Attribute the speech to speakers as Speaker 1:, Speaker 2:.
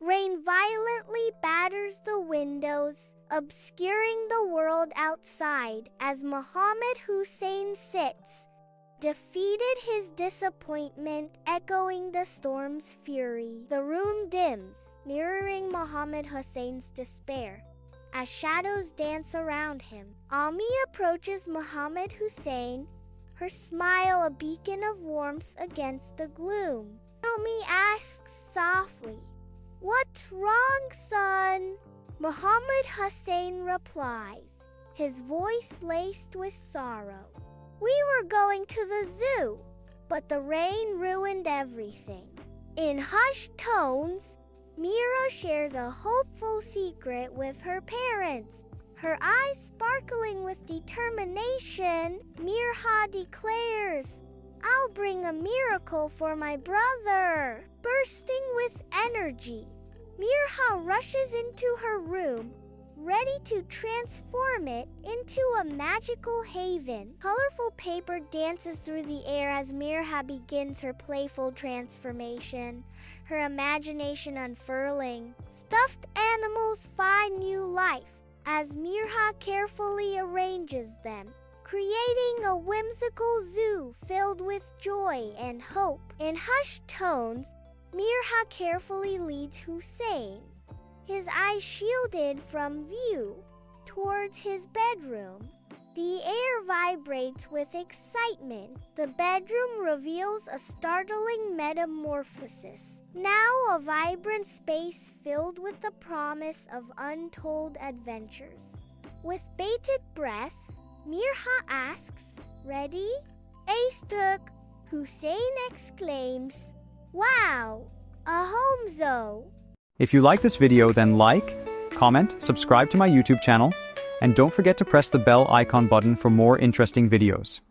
Speaker 1: Rain violently batters the windows, obscuring the world outside as Mohammed Hussein sits, defeated, his disappointment echoing the storm's fury. The room dims, mirroring Mohammed Hussein's despair. As shadows dance around him, Ami approaches Mohammed Hussein, her smile a beacon of warmth against the gloom. Ami asks softly, "What's wrong, son?" Mohammed Hussein replies, his voice laced with sorrow. "We were going to the zoo, but the rain ruined everything." In hushed tones, Mira shares a hopeful secret with her parents. Her eyes sparkling with determination, Mirha declares, "I'll bring a miracle for my brother." Bursting with energy, Mirha rushes into her room, ready to transform it into a magical haven. Colorful paper dances through the air as Mirha begins her playful transformation, her imagination unfurling. Stuffed animals find new life as Mirha carefully arranges them, creating a whimsical zoo filled with joy and hope. In hushed tones, Mirha carefully leads Hussein, his eyes shielded from view, towards his bedroom. The air vibrates with excitement. The bedroom reveals a startling metamorphosis. Now a vibrant space filled with the promise of untold adventures. With bated breath, Mirha asks, "Ready?" "Aistuk," Hussein exclaims. "Wow, a home zoo."
Speaker 2: If you like this video, then like, comment, subscribe to my YouTube channel, and don't forget to press the bell icon button for more interesting videos.